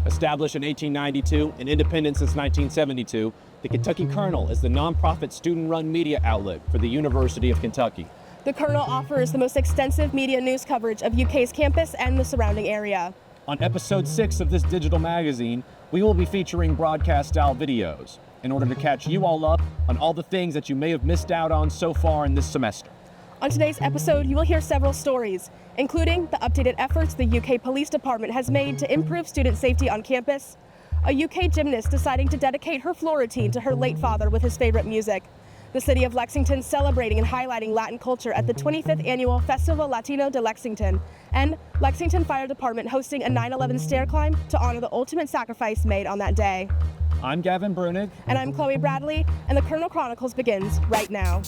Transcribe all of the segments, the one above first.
Established in 1892 and independent since 1972, the Kentucky Kernel is the nonprofit student-run media outlet for the University of Kentucky. The Kernel offers the most extensive media news coverage of UK's campus and the surrounding area. On episode 6 of this digital magazine, we will be featuring broadcast-style videos in order to catch you all up on all the things that you may have missed out on so far in this semester. On today's episode, you will hear several stories, including the updated efforts the UK Police Department has made to improve student safety on campus, a UK gymnast deciding to dedicate her floor routine to her late father with his favorite music, the city of Lexington celebrating and highlighting Latin culture at the 25th annual Festival Latino de Lexington, and Lexington Fire Department hosting a 9/11 stair climb to honor the ultimate sacrifice made on that day. I'm Gavin Brunig. And I'm Chloe Bradley, and the Kernel Chronicles begins right now.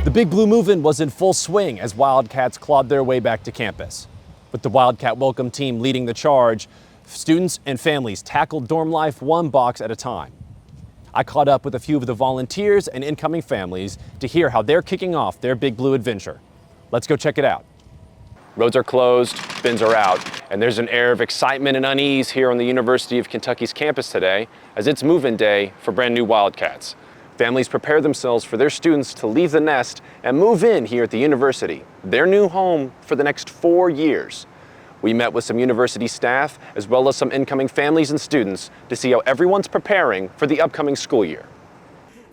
The Big Blue Move-In was in full swing as Wildcats clawed their way back to campus. With the Wildcat Welcome Team leading the charge, students and families tackled dorm life one box at a time. I caught up with a few of the volunteers and incoming families to hear how they're kicking off their Big Blue adventure. Let's go check it out. Roads are closed, bins are out, and there's an air of excitement and unease here on the University of Kentucky's campus today as it's move-in day for brand new Wildcats. Families prepare themselves for their students to leave the nest and move in here at the university, their new home for the next 4 years. We met with some university staff as well as some incoming families and students to see how everyone's preparing for the upcoming school year.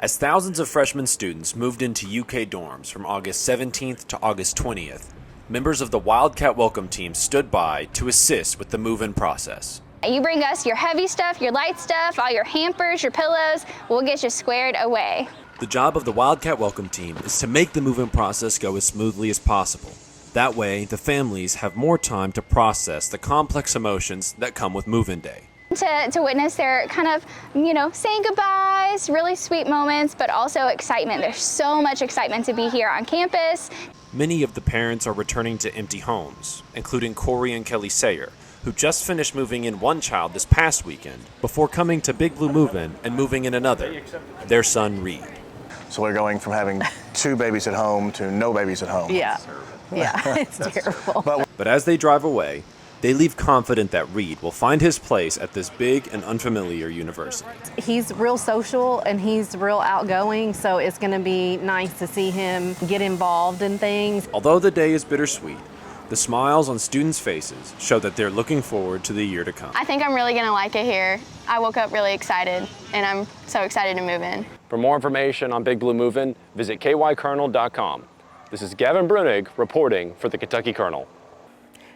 As thousands of freshman students moved into UK dorms from August 17th to August 20th, members of the Wildcat Welcome Team stood by to assist with the move-in process. You bring us your heavy stuff, your light stuff, all your hampers, your pillows, we'll get you squared away. The job of the Wildcat Welcome Team is to make the move-in process go as smoothly as possible. That way, the families have more time to process the complex emotions that come with move-in day. To witness their kind of, saying goodbyes, really sweet moments, but also excitement. There's so much excitement to be here on campus. Many of the parents are returning to empty homes, including Corey and Kelly Sayer, who just finished moving in one child this past weekend before coming to Big Blue Move-In and moving in another, their son Reed. So we're going from having 2 babies at home to no babies at home. Yeah, it's terrible. But as they drive away, they leave confident that Reed will find his place at this big and unfamiliar university. He's real social and he's real outgoing, so it's going to be nice to see him get involved in things. Although the day is bittersweet, the smiles on students' faces show that they're looking forward to the year to come. I think I'm really gonna like it here. I woke up really excited, and I'm so excited to move in. For more information on Big Blue Move-In, visit kykernel.com. This is Gavin Brunig reporting for the Kentucky Kernel.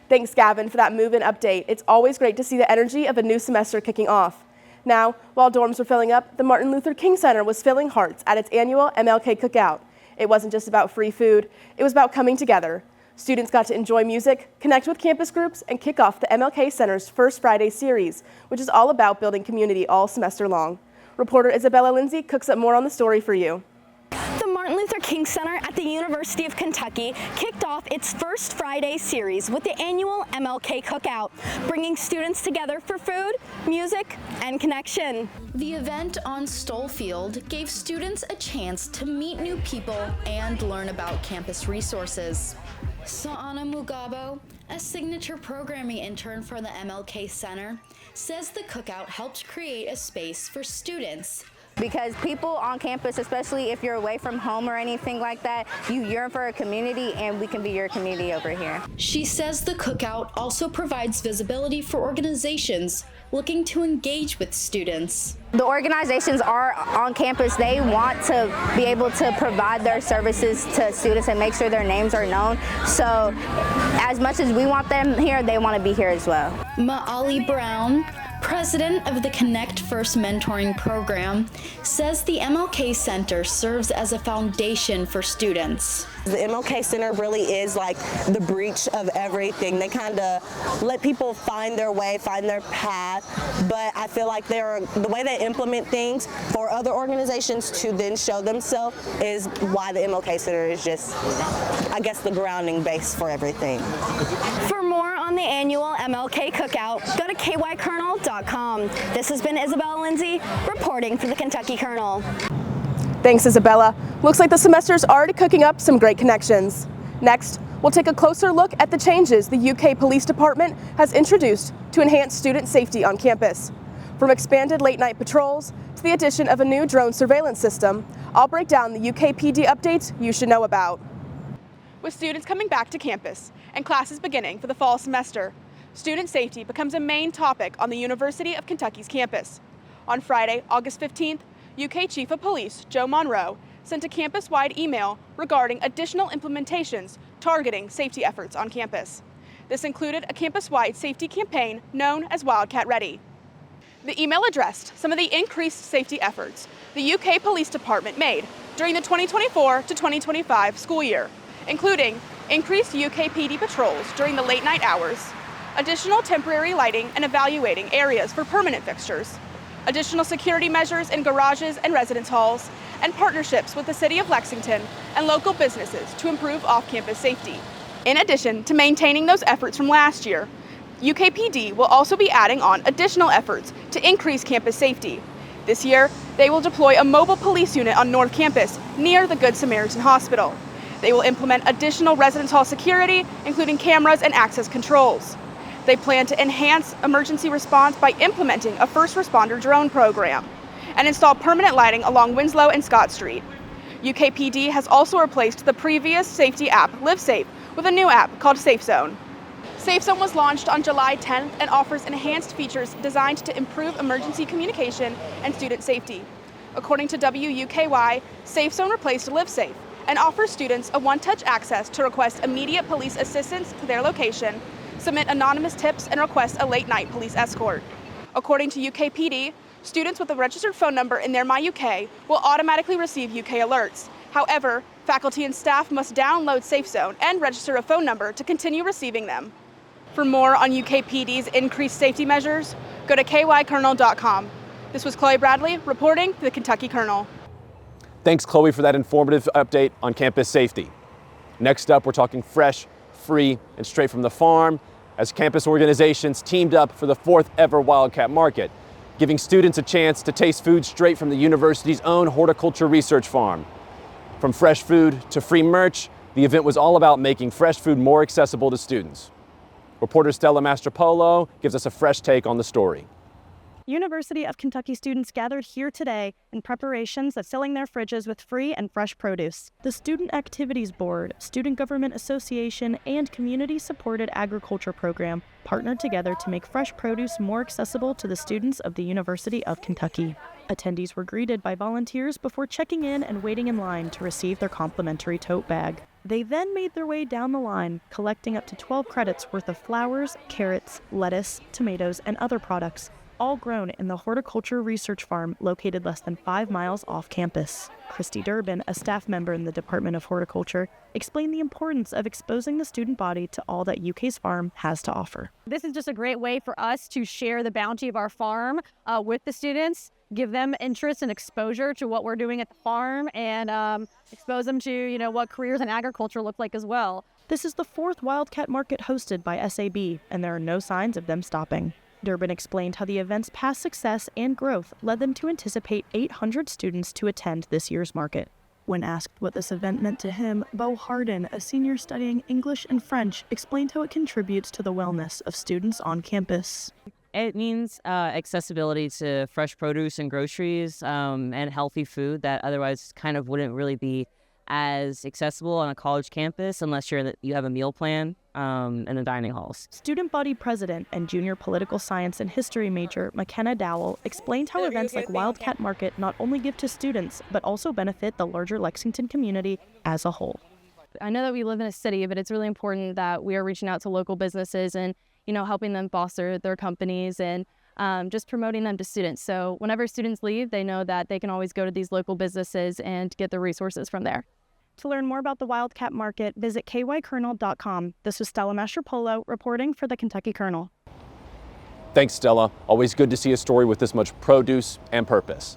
Thanks, Gavin, for that move-in update. It's always great to see the energy of a new semester kicking off. Now, while dorms were filling up, the Martin Luther King Center was filling hearts at its annual MLK Cookout. It wasn't just about free food, it was about coming together. Students got to enjoy music, connect with campus groups, and kick off the MLK Center's First Friday series, which is all about building community all semester long. Reporter Isabella Lindsay cooks up more on the story for you. The Martin Luther King Center at the University of Kentucky kicked off its First Friday series with the annual MLK Cookout, bringing students together for food, music, and connection. The event on Stoll Field gave students a chance to meet new people and learn about campus resources. Saana Mugabo, a signature programming intern for the MLK Center, says the cookout helped create a space for students. Because people on campus, especially if you're away from home or anything like that, you yearn for a community, and we can be your community over here. She says the cookout also provides visibility for organizations looking to engage with students. The organizations are on campus. They want to be able to provide their services to students and make sure their names are known. So as much as we want them here, they want to be here as well. Maali Brown, president of the Connect First mentoring program, says the MLK Center serves as a foundation for students. The MLK Center really is like the breach of everything. They kind of let people find their way, find their path, but I feel like the way they implement things for other organizations to then show themselves is why the MLK Center is just, I guess, the grounding base for everything. For more on the annual MLK Cookout, go to kykernel.com. This has been Isabella Lindsay reporting for the Kentucky Kernel. Thanks, Isabella. Looks like the semester's already cooking up some great connections. Next, we'll take a closer look at the changes the UK Police Department has introduced to enhance student safety on campus. From expanded late-night patrols to the addition of a new drone surveillance system, I'll break down the UK PD updates you should know about. With students coming back to campus and classes beginning for the fall semester, student safety becomes a main topic on the University of Kentucky's campus. On Friday, August 15th, UK Chief of Police Joe Monroe sent a campus-wide email regarding additional implementations targeting safety efforts on campus. This included a campus-wide safety campaign known as Wildcat Ready. The email addressed some of the increased safety efforts the UK Police Department made during the 2024 to 2025 school year, including increased UK PD patrols during the late night hours, additional temporary lighting and evaluating areas for permanent fixtures, additional security measures in garages and residence halls, and partnerships with the City of Lexington and local businesses to improve off-campus safety. In addition to maintaining those efforts from last year, UKPD will also be adding on additional efforts to increase campus safety. This year, they will deploy a mobile police unit on North Campus near the Good Samaritan Hospital. They will implement additional residence hall security, including cameras and access controls. They plan to enhance emergency response by implementing a first responder drone program and install permanent lighting along Winslow and Scott Street. UKPD has also replaced the previous safety app, LiveSafe, with a new app called Safe Zone. Safe Zone was launched on July 10th and offers enhanced features designed to improve emergency communication and student safety. According to WUKY, Safe Zone replaced LiveSafe and offers students a one-touch access to request immediate police assistance to their location, submit anonymous tips, and request a late-night police escort. According to UKPD, students with a registered phone number in their MyUK will automatically receive UK alerts. However, faculty and staff must download Safe Zone and register a phone number to continue receiving them. For more on UKPD's increased safety measures, go to kykernel.com. This was Chloe Bradley reporting for the Kentucky Kernel. Thanks, Chloe, for that informative update on campus safety. Next up, we're talking fresh, free, and straight from the farm as campus organizations teamed up for the 4th ever Wildcat Market, giving students a chance to taste food straight from the university's own horticulture research farm. From fresh food to free merch, the event was all about making fresh food more accessible to students. Reporter Stella Mastropolo gives us a fresh take on the story. University of Kentucky students gathered here today in preparations of filling their fridges with free and fresh produce. The Student Activities Board, Student Government Association, and community-supported agriculture program partnered together to make fresh produce more accessible to the students of the University of Kentucky. Attendees were greeted by volunteers before checking in and waiting in line to receive their complimentary tote bag. They then made their way down the line, collecting up to 12 credits worth of flowers, carrots, lettuce, tomatoes, and other products, all grown in the horticulture research farm located less than 5 miles off campus. Christy Durbin, a staff member in the Department of Horticulture, explained the importance of exposing the student body to all that UK's farm has to offer. This is just a great way for us to share the bounty of our farm with the students, give them interest and exposure to what we're doing at the farm, and expose them to, what careers in agriculture look like as well. This is the 4th Wildcat Market hosted by SAB, and there are no signs of them stopping. Durbin explained how the event's past success and growth led them to anticipate 800 students to attend this year's market. When asked what this event meant to him, Bo Harden, a senior studying English and French, explained how it contributes to the wellness of students on campus. It means accessibility to fresh produce and groceries and healthy food that otherwise kind of wouldn't really be as accessible on a college campus unless you have a meal plan in the dining halls. Student body president and junior political science and history major McKenna Dowell explained how events like Wildcat Market not only give to students but also benefit the larger Lexington community as a whole. I know that we live in a city, but it's really important that we are reaching out to local businesses and helping them foster their companies and just promoting them to students. So whenever students leave, they know that they can always go to these local businesses and get the resources from there. To learn more about the Wildcat Market, visit kykernel.com. This was Stella Mastropolo reporting for the Kentucky Kernel. Thanks, Stella. Always good to see a story with this much produce and purpose.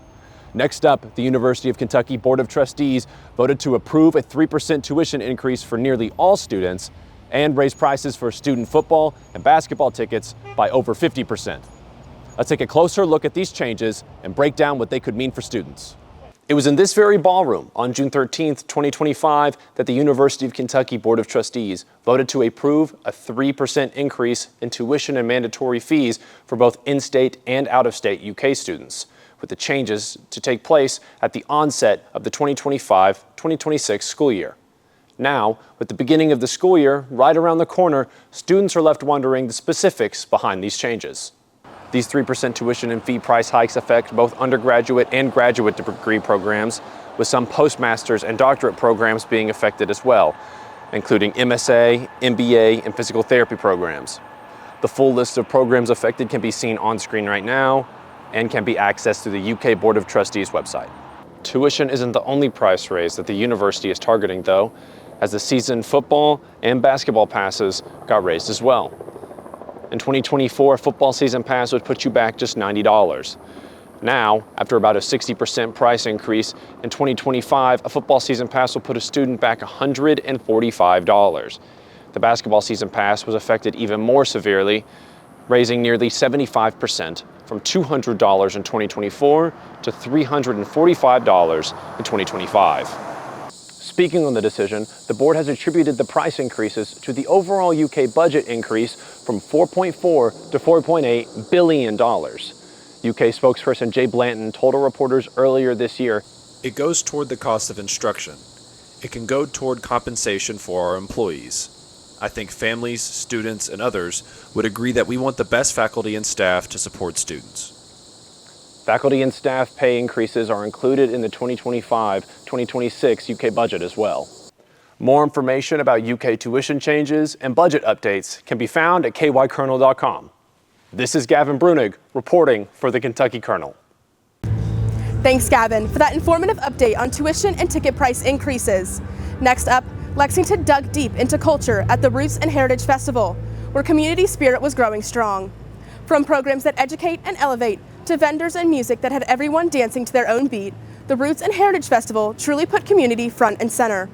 Next up, the University of Kentucky Board of Trustees voted to approve a 3% tuition increase for nearly all students and raise prices for student football and basketball tickets by over 50%. Let's take a closer look at these changes and break down what they could mean for students. It was in this very ballroom on June 13th, 2025, that the University of Kentucky Board of Trustees voted to approve a 3% increase in tuition and mandatory fees for both in-state and out-of-state UK students, with the changes to take place at the onset of the 2025-2026 school year. Now, with the beginning of the school year right around the corner, students are left wondering the specifics behind these changes. These 3% tuition and fee price hikes affect both undergraduate and graduate degree programs, with some postmasters and doctorate programs being affected as well, including MSA, MBA, and physical therapy programs. The full list of programs affected can be seen on screen right now and can be accessed through the UK Board of Trustees website. Tuition isn't the only price raise that the university is targeting, though, as the season football and basketball passes got raised as well. In 2024, a football season pass would put you back just $90. Now, after about a 60% price increase, in 2025, a football season pass will put a student back $145. The basketball season pass was affected even more severely, raising nearly 75% from $200 in 2024 to $345 in 2025. Speaking on the decision, the board has attributed the price increases to the overall UK budget increase from $4.4 to $4.8 billion. UK spokesperson Jay Blanton told our reporters earlier this year, "It goes toward the cost of instruction. It can go toward compensation for our employees. I think families, students, and others would agree that we want the best faculty and staff to support students." Faculty and staff pay increases are included in the 2025-2026 UK budget as well. More information about UK tuition changes and budget updates can be found at kykernel.com. This is Gavin Brunig reporting for the Kentucky Kernel. Thanks, Gavin, for that informative update on tuition and ticket price increases. Next up, Lexington dug deep into culture at the Roots and Heritage Festival, where community spirit was growing strong. From programs that educate and elevate to vendors and music that had everyone dancing to their own beat, the Roots and Heritage Festival truly put community front and center.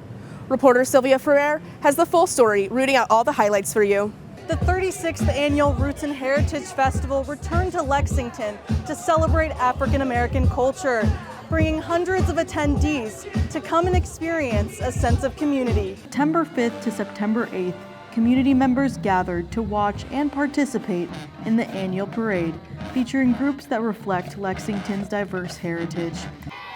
Reporter Sylvia Ferrer has the full story, rooting out all the highlights for you. The 36th Annual Roots and Heritage Festival returned to Lexington to celebrate African American culture, bringing hundreds of attendees to come and experience a sense of community. September 5th to September 8th, community members gathered to watch and participate in the annual parade, featuring groups that reflect Lexington's diverse heritage.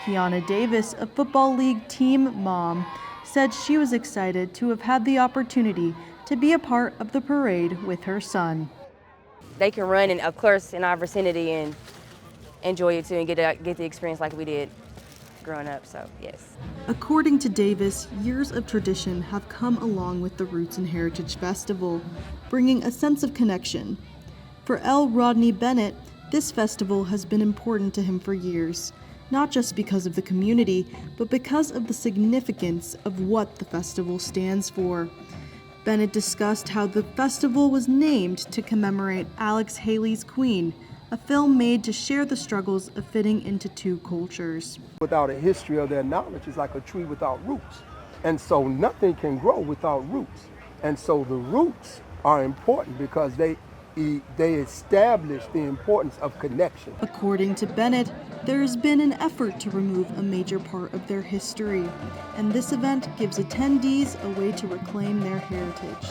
Kiana Davis, a Football League team mom, said she was excited to have had the opportunity to be a part of the parade with her son. They can run, and of course, in our vicinity and enjoy it too and get the experience like we did growing up, so yes. According to Davis, years of tradition have come along with the Roots and Heritage Festival, bringing a sense of connection. For L. Rodney Bennett, this festival has been important to him for years, not just because of the community, but because of the significance of what the festival stands for. Bennett discussed how the festival was named to commemorate Alex Haley's Queen, a film made to share the struggles of fitting into two cultures. Without a history of their knowledge, it's like a tree without roots. And so nothing can grow without roots. And so the roots are important because they establish the importance of connection. According to Bennett, there has been an effort to remove a major part of their history, and this event gives attendees a way to reclaim their heritage.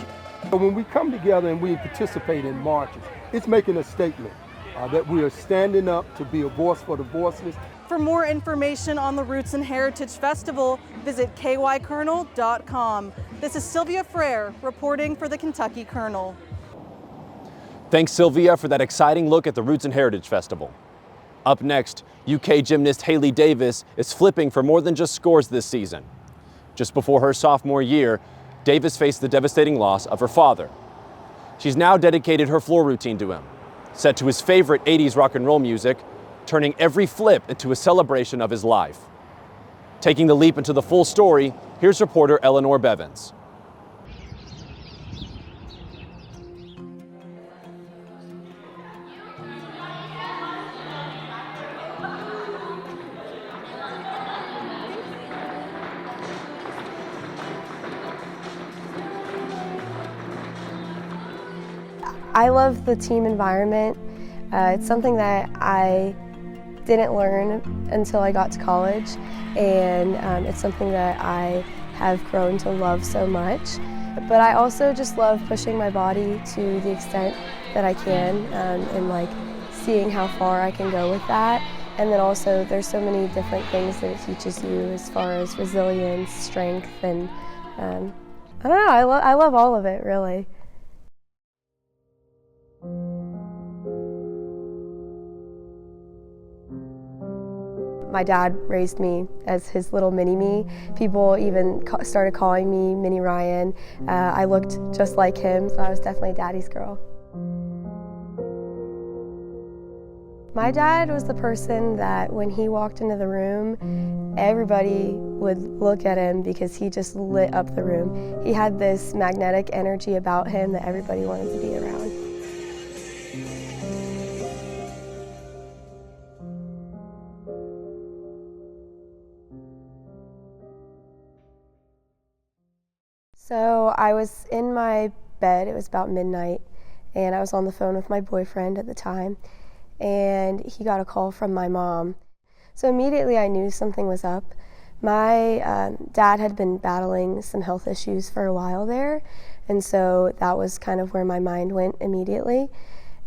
So when we come together and we participate in marches, it's making a statement that we are standing up to be a voice for the voiceless. For more information on the Roots and Heritage Festival, visit kykernel.com. This is Sylvia Ferrer reporting for the Kentucky Kernel. Thanks, Sylvia, for that exciting look at the Roots and Heritage Festival. Up next, UK gymnast Haley Davis is flipping for more than just scores this season. Just before her sophomore year, Davis faced the devastating loss of her father. She's now dedicated her floor routine to him, set to his favorite 80s rock and roll music, turning every flip into a celebration of his life. Taking the leap into the full story, here's reporter Eleanor Bevins. I love the team environment. It's something that I didn't learn until I got to college, and it's something that I have grown to love so much. But I also just love pushing my body to the extent that I can, and like seeing how far I can go with that. And then also there's so many different things that it teaches you as far as resilience, strength, and I don't know, I love all of it, really. My dad raised me as his little mini-me. People even started calling me Mini Ryan. I looked just like him, so I was definitely daddy's girl. My dad was the person that when he walked into the room, everybody would look at him because he just lit up the room. He had this magnetic energy about him that everybody wanted to be around. So I was in my bed, it was about midnight, and I was on the phone with my boyfriend at the time, and he got a call from my mom. So immediately I knew something was up. My dad had been battling some health issues for a while there, and so that was kind of where my mind went immediately.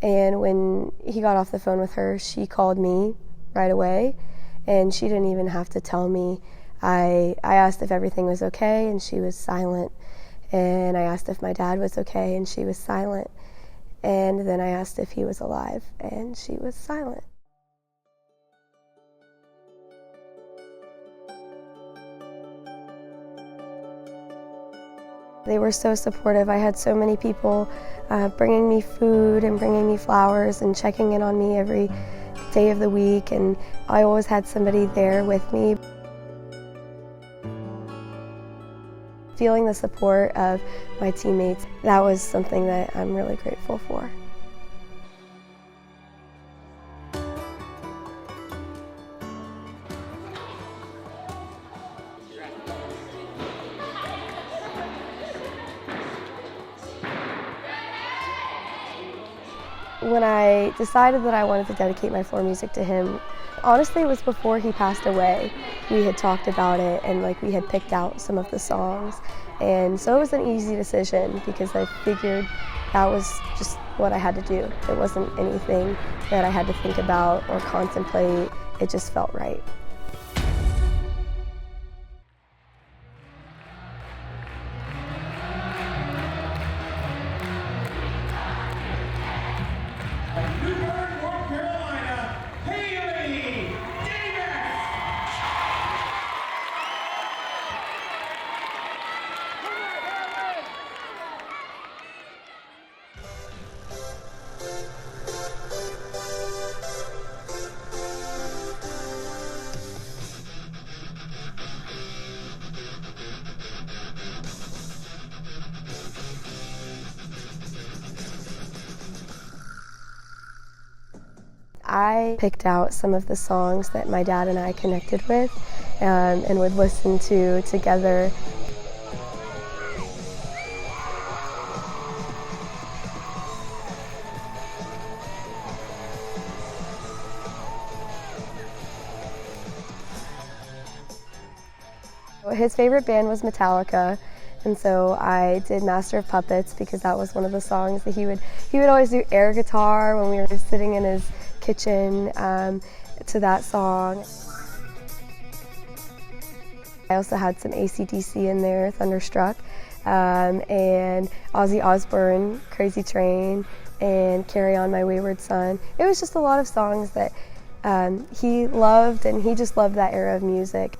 And when he got off the phone with her, she called me right away, and she didn't even have to tell me. I asked if everything was okay, and she was silent. And I asked if my dad was okay, and she was silent. And then I asked if he was alive, and she was silent. They were so supportive. I had so many people bringing me food and bringing me flowers and checking in on me every day of the week, and I always had somebody there with me. Feeling the support of my teammates, that was something that I'm really grateful for. When I decided that I wanted to dedicate my floor music to him, honestly, it was before he passed away. We had talked about it, and like we had picked out some of the songs, and so it was an easy decision because I figured that was just what I had to do. It wasn't anything that I had to think about or contemplate. It just felt right. I picked out some of the songs that my dad and I connected with and would listen to together. His favorite band was Metallica, and so I did Master of Puppets because that was one of the songs that he would always do air guitar when we were sitting in his kitchen to that song. I also had some AC/DC in there, Thunderstruck, and Ozzy Osbourne, Crazy Train, and Carry On My Wayward Son. It was just a lot of songs that he loved, and he just loved that era of music.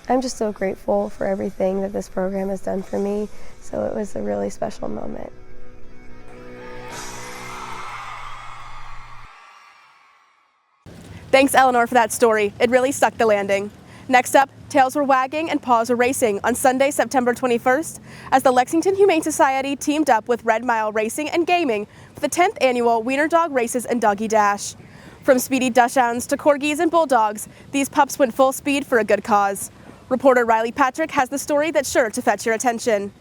I'm just so grateful for everything that this program has done for me, so it was a really special moment. Thanks, Eleanor, for that story. It really stuck the landing. Next up, tails were wagging and paws were racing on Sunday, September 21st, as the Lexington Humane Society teamed up with Red Mile Racing and Gaming for the 10th annual Wiener Dog Races and Doggy Dash. From speedy Dachshunds to Corgis and Bulldogs, these pups went full speed for a good cause. Reporter Riley Patrick has the story that's sure to fetch your attention.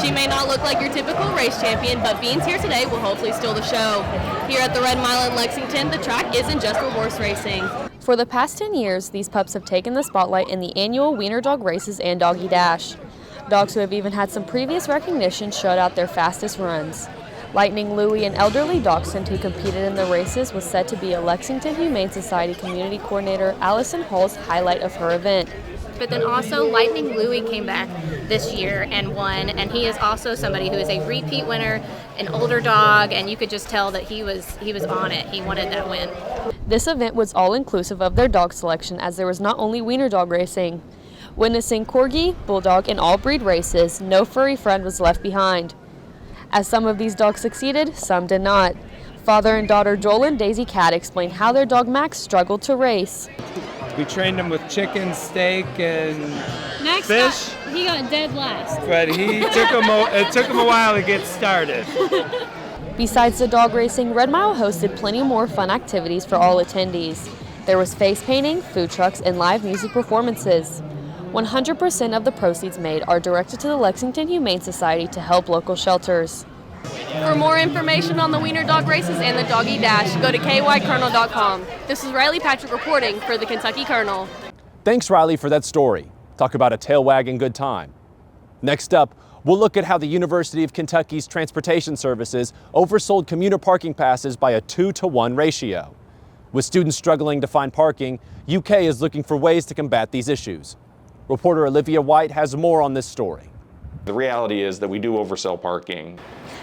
She may not look like your typical race champion, but being here today will hopefully steal the show. Here at the Red Mile in Lexington, the track isn't just for horse racing. For the past 10 years, these pups have taken the spotlight in the annual Wiener Dog races and Doggy Dash. Dogs who have even had some previous recognition showed out their fastest runs. Lightning Louie, an elderly dachshund who competed in the races, was said to be a Lexington Humane Society community coordinator Allison Hall's highlight of her event. But then also Lightning Louie came back this year and won, and he is also somebody who is a repeat winner, an older dog, and you could just tell that he was on it. He wanted that win. This event was all inclusive of their dog selection, as there was not only wiener dog racing. Witnessing corgi, bulldog, and all breed races, no furry friend was left behind. As some of these dogs succeeded, some did not. Father and daughter Joel and Daisy Cat explained how their dog Max struggled to race. We trained him with chicken, steak, and Max fish. He got dead last. But it took him a while to get started. Besides the dog racing, Red Mile hosted plenty more fun activities for all attendees. There was face painting, food trucks, and live music performances. 100% of the proceeds made are directed to the Lexington Humane Society to help local shelters. For more information on the Wiener Dog races and the Doggy Dash, go to kykernel.com. This is Riley Patrick reporting for the Kentucky Kernel. Thanks, Riley, for that story. Talk about a tail wagging good time. Next up, we'll look at how the University of Kentucky's transportation services oversold commuter parking passes by a 2-to-1 ratio. With students struggling to find parking, UK is looking for ways to combat these issues. Reporter Olivia White has more on this story. The reality is that we do oversell parking.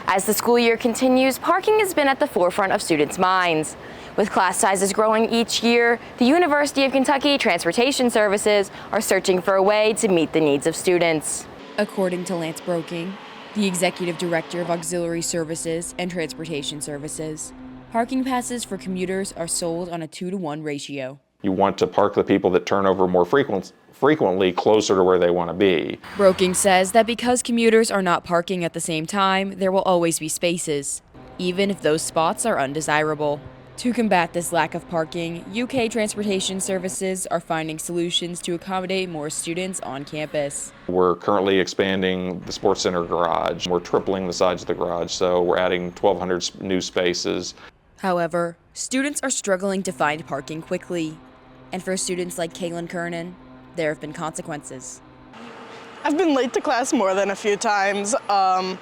As the school year continues, parking has been at the forefront of students' minds. With class sizes growing each year, the University of Kentucky Transportation Services are searching for a way to meet the needs of students. According to Lance Broking, the Executive Director of Auxiliary Services and Transportation Services, parking passes for commuters are sold on a 2-to-1 ratio. You want to park the people that turn over more frequently closer to where they want to be. Broking says that because commuters are not parking at the same time, there will always be spaces, even if those spots are undesirable. To combat this lack of parking, UK Transportation Services are finding solutions to accommodate more students on campus. We're currently expanding the Sports Center garage. We're tripling the size of the garage, so we're adding 1,200 new spaces. However, students are struggling to find parking quickly. And for students like Kaylin Kernan, there have been consequences. I've been late to class more than a few times. That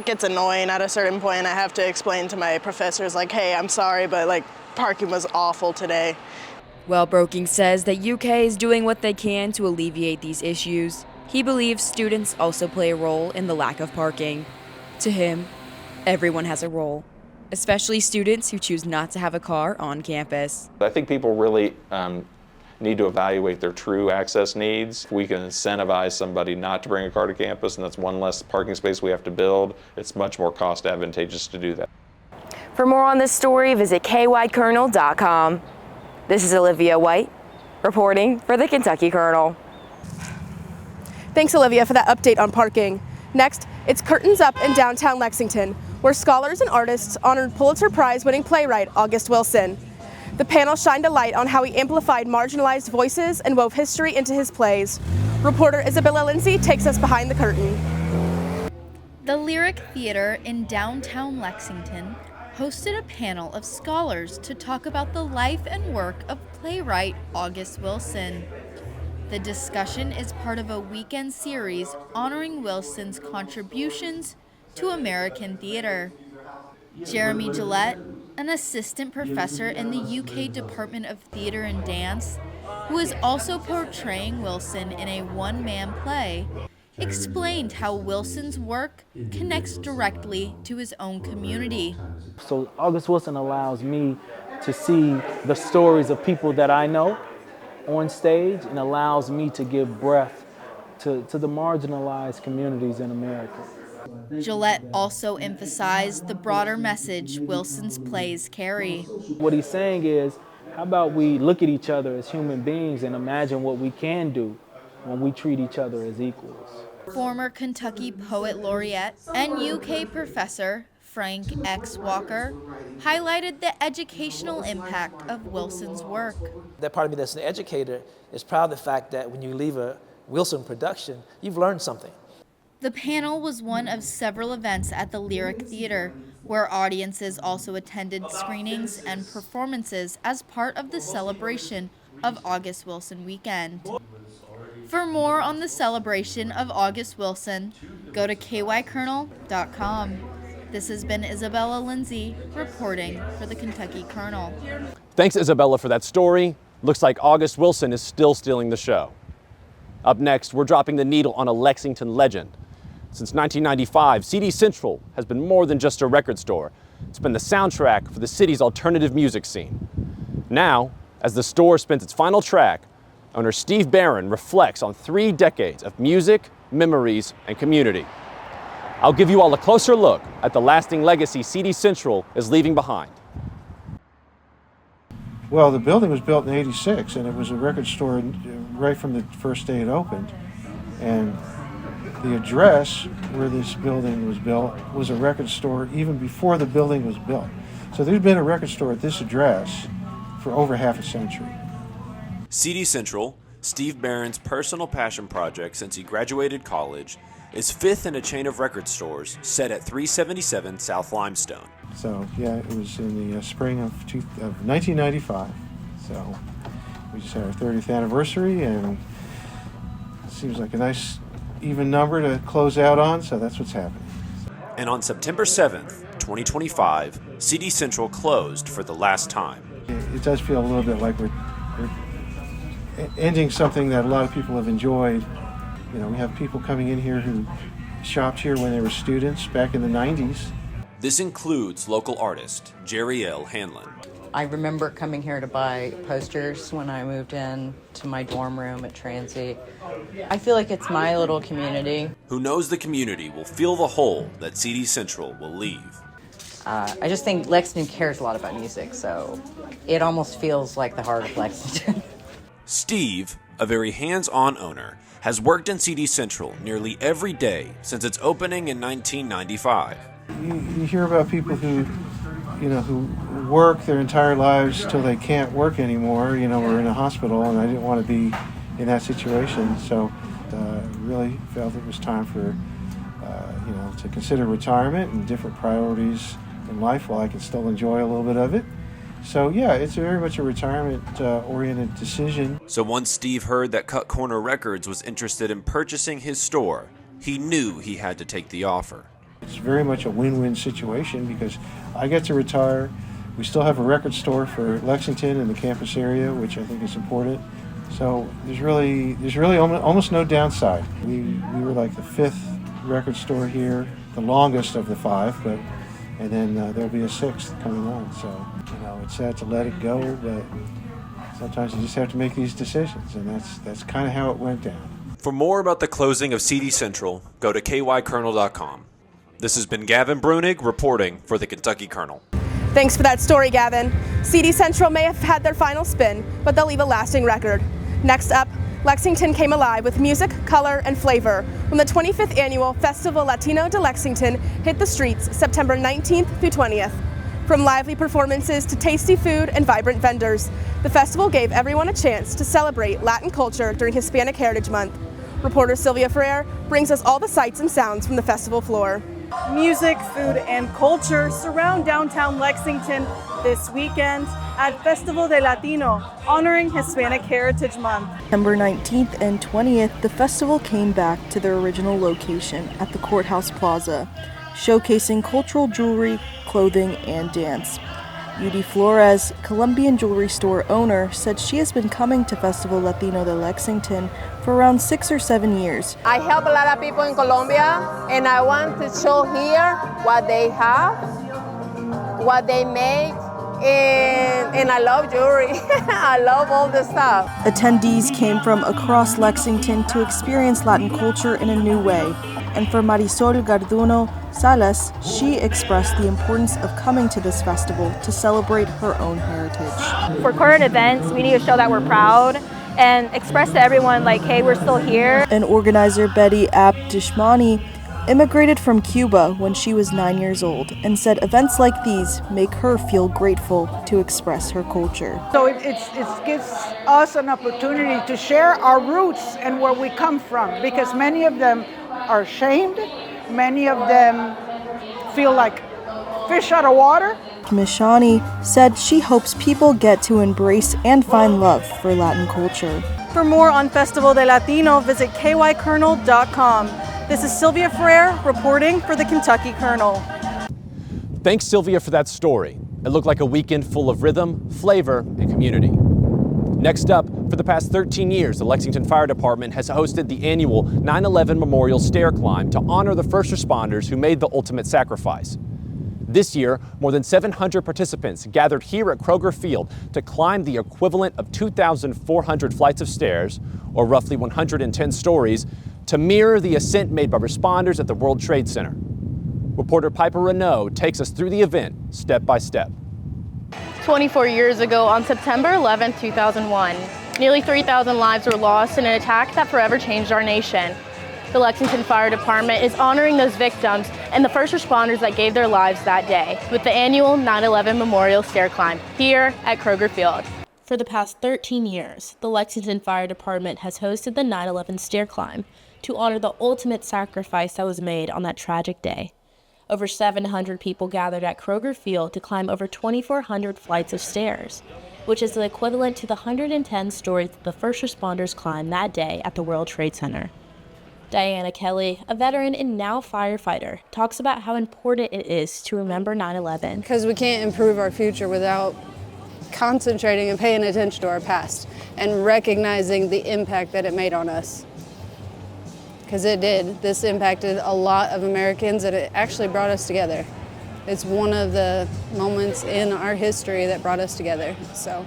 gets annoying at a certain point. I have to explain to my professors, like, hey, I'm sorry, but parking was awful today. While Broking says that UK is doing what they can to alleviate these issues, he believes students also play a role in the lack of parking. To him, everyone has a role, especially students who choose not to have a car on campus. I think people really need to evaluate their true access needs. If we can incentivize somebody not to bring a car to campus, and that's one less parking space we have to build, it's much more cost advantageous to do that. For more on this story, visit kykernel.com. This is Olivia White, reporting for the Kentucky Kernel. Thanks, Olivia, for that update on parking. Next, it's Curtains Up in downtown Lexington, where scholars and artists honored Pulitzer Prize-winning playwright August Wilson. The panel shined a light on how he amplified marginalized voices and wove history into his plays. Reporter Isabella Lindsay takes us behind the curtain. The Lyric Theater in downtown Lexington hosted a panel of scholars to talk about the life and work of playwright August Wilson. The discussion is part of a weekend series honoring Wilson's contributions to American theater. Jeremy Gillette, an assistant professor in the UK Department of Theatre and Dance, who is also portraying Wilson in a one-man play, explained how Wilson's work connects directly to his own community. So August Wilson allows me to see the stories of people that I know on stage and allows me to give breath to the marginalized communities in America. Gillette also emphasized the broader message Wilson's plays carry. What he's saying is, how about we look at each other as human beings and imagine what we can do when we treat each other as equals. Former Kentucky Poet Laureate and UK professor Frank X. Walker, highlighted the educational impact of Wilson's work. That part of me that's an educator is proud of the fact that when you leave a Wilson production, you've learned something. The panel was one of several events at the Lyric Theater, where audiences also attended screenings and performances as part of the celebration of August Wilson Weekend. For more on the celebration of August Wilson, go to kykernel.com. This has been Isabella Lindsay reporting for the Kentucky Kernel. Thanks, Isabella, for that story. Looks like August Wilson is still stealing the show. Up next, we're dropping the needle on a Lexington legend. Since 1995, CD Central has been more than just a record store. It's been the soundtrack for the city's alternative music scene. Now, as the store spins its final track, owner Steve Barron reflects on 3 decades of music, memories, and community. I'll give you all a closer look at the lasting legacy CD Central is leaving behind. Well, the building was built in '86, and it was a record store right from the first day it opened. And the address where this building was built was a record store even before the building was built. So there's been a record store at this address for over half a century. CD Central, Steve Barron's personal passion project since he graduated college, is 5th in a chain of record stores set at 377 South Limestone. So yeah, it was in the spring of 1995. So we just had our 30th anniversary, and it seems like a nice even number to close out on, so that's what's happening. And on September 7th, 2025, CD Central closed for the last time. It does feel a little bit like we're ending something that a lot of people have enjoyed. You know, we have people coming in here who shopped here when they were students back in the 90s. This includes local artist Jerry L. Hanlon. I remember coming here to buy posters when I moved in to my dorm room at Transy. I feel like it's my little community. Who knows the community will fill the hole that CD Central will leave. I just think Lexington cares a lot about music, so it almost feels like the heart of Lexington. Steve, a very hands-on owner, has worked in CD Central nearly every day since its opening in 1995. You hear about people who work their entire lives till they can't work anymore, or in a hospital, and I didn't want to be in that situation, so really felt it was time for, to consider retirement and different priorities in life while I can still enjoy a little bit of it. So yeah, it's very much a retirement-oriented decision. So once Steve heard that Cut Corner Records was interested in purchasing his store, he knew he had to take the offer. It's very much a win-win situation because I get to retire. We still have a record store for Lexington and the campus area, which I think is important. So there's really almost no downside. We were like the 5th record store here, the longest of the 5, and then there'll be a 6th coming on. So it's sad to let it go, but sometimes you just have to make these decisions, and that's kind of how it went down. For more about the closing of CD Central, go to kykernel.com. This has been Gavin Brunig reporting for the Kentucky Kernel. Thanks for that story, Gavin. CD Central may have had their final spin, but they'll leave a lasting record. Next up, Lexington came alive with music, color, and flavor when the 25th annual Festival Latino de Lexington hit the streets September 19th through 20th. From lively performances to tasty food and vibrant vendors, the festival gave everyone a chance to celebrate Latin culture during Hispanic Heritage Month. Reporter Sylvia Ferrer brings us all the sights and sounds from the festival floor. Music, food, and culture surround downtown Lexington this weekend at Festival Latino, honoring Hispanic Heritage Month. September 19th and 20th, the festival came back to their original location at the Courthouse Plaza, showcasing cultural jewelry, clothing, and dance. Yudi Flores, Colombian jewelry store owner, said she has been coming to Festival Latino de Lexington for around 6 or 7 years. I help a lot of people in Colombia, and I want to show here what they have, what they make, and I love jewelry. I love all the stuff. Attendees came from across Lexington to experience Latin culture in a new way. And for Marisol Garduno Salas, she expressed the importance of coming to this festival to celebrate her own heritage. For current events, we need to show that we're proud and express to everyone, like, hey, we're still here. And organizer Betty Abdishmani immigrated from Cuba when she was 9 years old and said events like these make her feel grateful to express her culture. So it gives us an opportunity to share our roots and where we come from, because many of them are ashamed, many of them feel like fish out of water. Mishani said she hopes people get to embrace and find love for Latin culture. For more on Festival Latino, visit kykernel.com. This is Sylvia Ferrer reporting for the Kentucky Kernel. Thanks, Sylvia, for that story. It looked like a weekend full of rhythm, flavor, and community. Next up, for the past 13 years, the Lexington Fire Department has hosted the annual 9/11 Memorial Stair Climb to honor the first responders who made the ultimate sacrifice. This year, more than 700 participants gathered here at Kroger Field to climb the equivalent of 2,400 flights of stairs, or roughly 110 stories, to mirror the ascent made by responders at the World Trade Center. Reporter Piper Renaud takes us through the event step by step. 24 years ago, on September 11, 2001, nearly 3,000 lives were lost in an attack that forever changed our nation. The Lexington Fire Department is honoring those victims and the first responders that gave their lives that day with the annual 9/11 Memorial Stair Climb here at Kroger Field. For the past 13 years, the Lexington Fire Department has hosted the 9/11 Stair Climb to honor the ultimate sacrifice that was made on that tragic day. Over 700 people gathered at Kroger Field to climb over 2,400 flights of stairs, which is the equivalent to the 110 stories the first responders climbed that day at the World Trade Center. Diana Kelly, a veteran and now firefighter, talks about how important it is to remember 9/11. Because we can't improve our future without concentrating and paying attention to our past and recognizing the impact that it made on us. Because it did. This impacted a lot of Americans and it actually brought us together. It's one of the moments in our history that brought us together. So.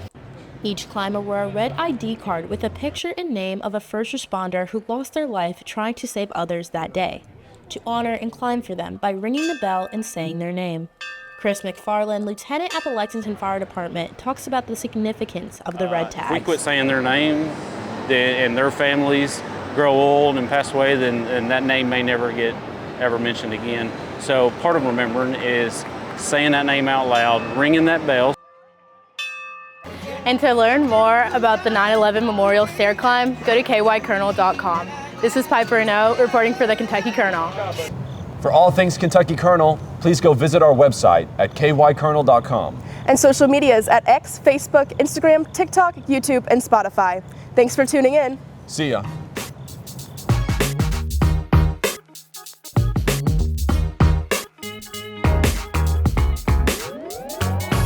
Each climber wore a red ID card with a picture and name of a first responder who lost their life trying to save others that day, to honor and climb for them by ringing the bell and saying their name. Chris McFarland, lieutenant at the Lexington Fire Department, talks about the significance of the red tags. If we quit saying their name and their families grow old and pass away, then that name may never get ever mentioned again. So part of remembering is saying that name out loud, ringing that bell. And to learn more about the 9/11 Memorial Stair Climb, go to kykernel.com. This is Piper Renaud reporting for the Kentucky Kernel. For all things Kentucky Kernel, please go visit our website at kykernel.com. And social medias at X, Facebook, Instagram, TikTok, YouTube, and Spotify. Thanks for tuning in. See ya.